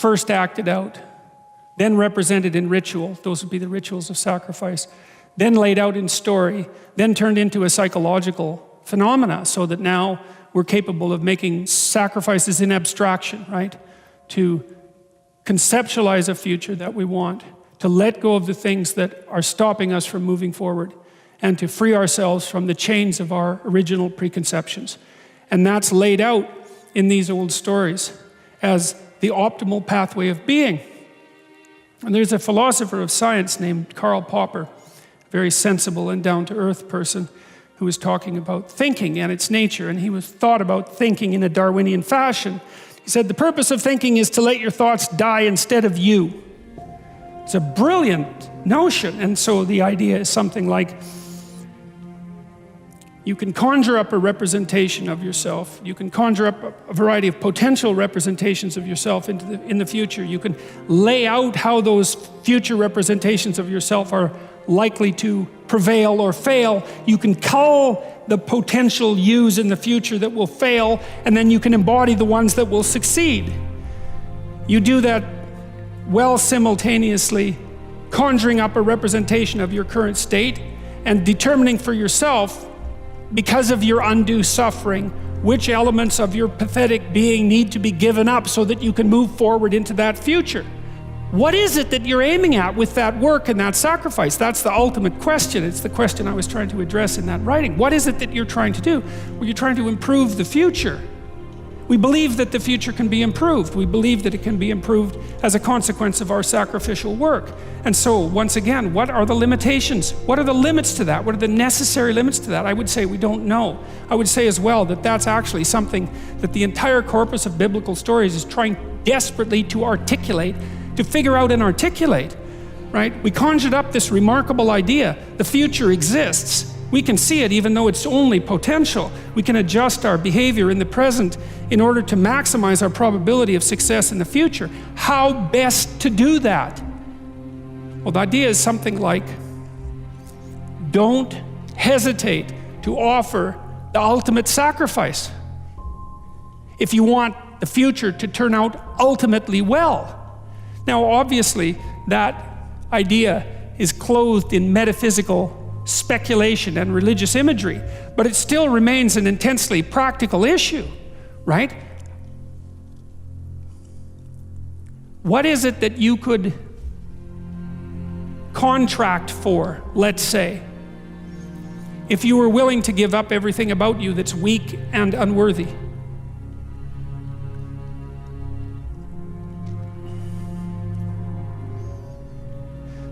first acted out, then represented in ritual, those would be the rituals of sacrifice, then laid out in story, then turned into a psychological phenomena, so that now we're capable of making sacrifices in abstraction, right? To conceptualize a future that we want, to let go of the things that are stopping us from moving forward, and to free ourselves from the chains of our original preconceptions. And that's laid out in these old stories as the optimal pathway of being. And there's a philosopher of science named Karl Popper, very sensible and down-to-earth person, who was talking about thinking and its nature, and he was thought about thinking in a Darwinian fashion. He said, the purpose of thinking is to let your thoughts die instead of you. It's a brilliant notion, and so the idea is something like, you can conjure up a representation of yourself. You can conjure up a variety of potential representations of yourself in the future. You can lay out how those future representations of yourself are likely to prevail or fail. You can cull the potential yous in the future that will fail, and then you can embody the ones that will succeed. You do that while simultaneously conjuring up a representation of your current state and determining for yourself, because of your undue suffering, which elements of your pathetic being need to be given up so that you can move forward into that future. What is it that you're aiming at with that work and that sacrifice? That's the ultimate question. It's the question I was trying to address in that writing. What is it that you're trying to do? Well, you're trying to improve the future. We believe that the future can be improved. We believe that it can be improved as a consequence of our sacrificial work. And so, once again, what are the limitations? What are the limits to that? What are the necessary limits to that? I would say we don't know. I would say as well that that's actually something that the entire corpus of biblical stories is trying desperately to articulate, to figure out and articulate, right? We conjured up this remarkable idea. The future exists. We can see it even though it's only potential. We can adjust our behavior in the present in order to maximize our probability of success in the future. How best to do that? Well, the idea is something like, don't hesitate to offer the ultimate sacrifice if you want the future to turn out ultimately well. Now, obviously, that idea is clothed in metaphysical speculation and religious imagery, but it still remains an intensely practical issue, right? What is it that you could contract for, let's say, if you were willing to give up everything about you that's weak and unworthy?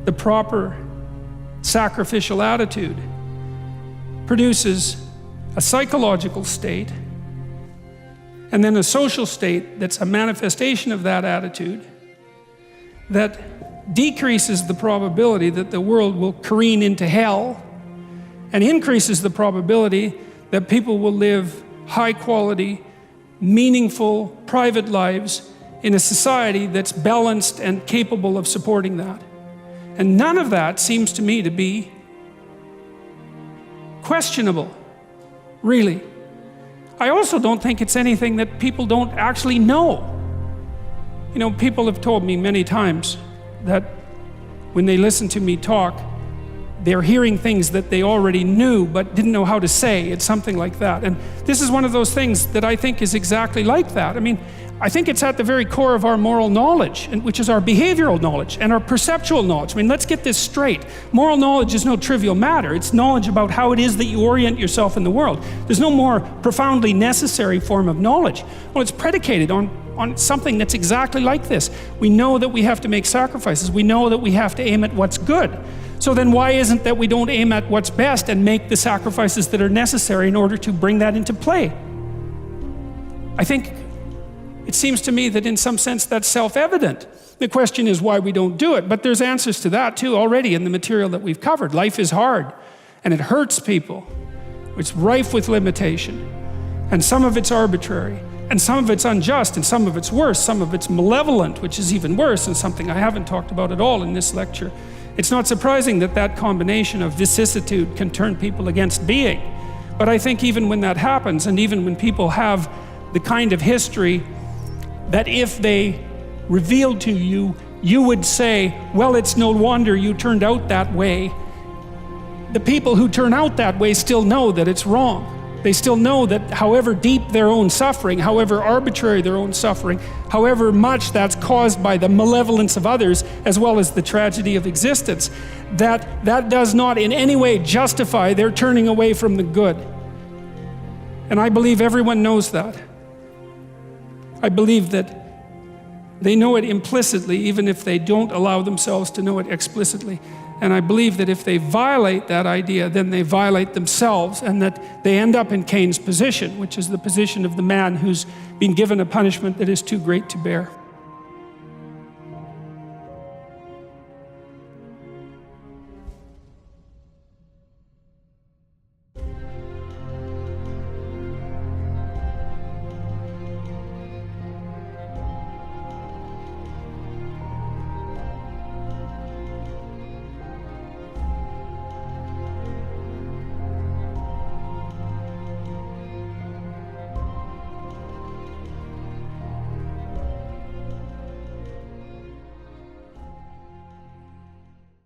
The proper sacrificial attitude produces a psychological state and then a social state that's a manifestation of that attitude that decreases the probability that the world will careen into hell and increases the probability that people will live high quality, meaningful, private lives in a society that's balanced and capable of supporting that. And none of that seems to me to be questionable, really. I also don't think it's anything that people don't actually know. You know, people have told me many times that when they listen to me talk, they're hearing things that they already knew but didn't know how to say. It's something like that. And this is one of those things that I think is exactly like that. I mean, I think it's at the very core of our moral knowledge, which is our behavioral knowledge and our perceptual knowledge. I mean, let's get this straight. Moral knowledge is no trivial matter. It's knowledge about how it is that you orient yourself in the world. There's no more profoundly necessary form of knowledge. Well, it's predicated on something that's exactly like this. We know that we have to make sacrifices. We know that we have to aim at what's good. So then why isn't that we don't aim at what's best and make the sacrifices that are necessary in order to bring that into play? I think it seems to me that in some sense that's self-evident. The question is why we don't do it, but there's answers to that too already in the material that we've covered. Life is hard and it hurts people. It's rife with limitation, and some of it's arbitrary, and some of it's unjust, and some of it's worse, some of it's malevolent, which is even worse, and something I haven't talked about at all in this lecture. It's not surprising that that combination of vicissitude can turn people against being. But I think even when that happens, and even when people have the kind of history that if they revealed to you, you would say, well, it's no wonder you turned out that way. The people who turn out that way still know that it's wrong. They still know that however deep their own suffering, however arbitrary their own suffering, however much that's caused by the malevolence of others, as well as the tragedy of existence, that does not in any way justify their turning away from the good. And I believe everyone knows that. I believe that they know it implicitly, even if they don't allow themselves to know it explicitly. And I believe that if they violate that idea, then they violate themselves, and that they end up in Cain's position, which is the position of the man who's been given a punishment that is too great to bear.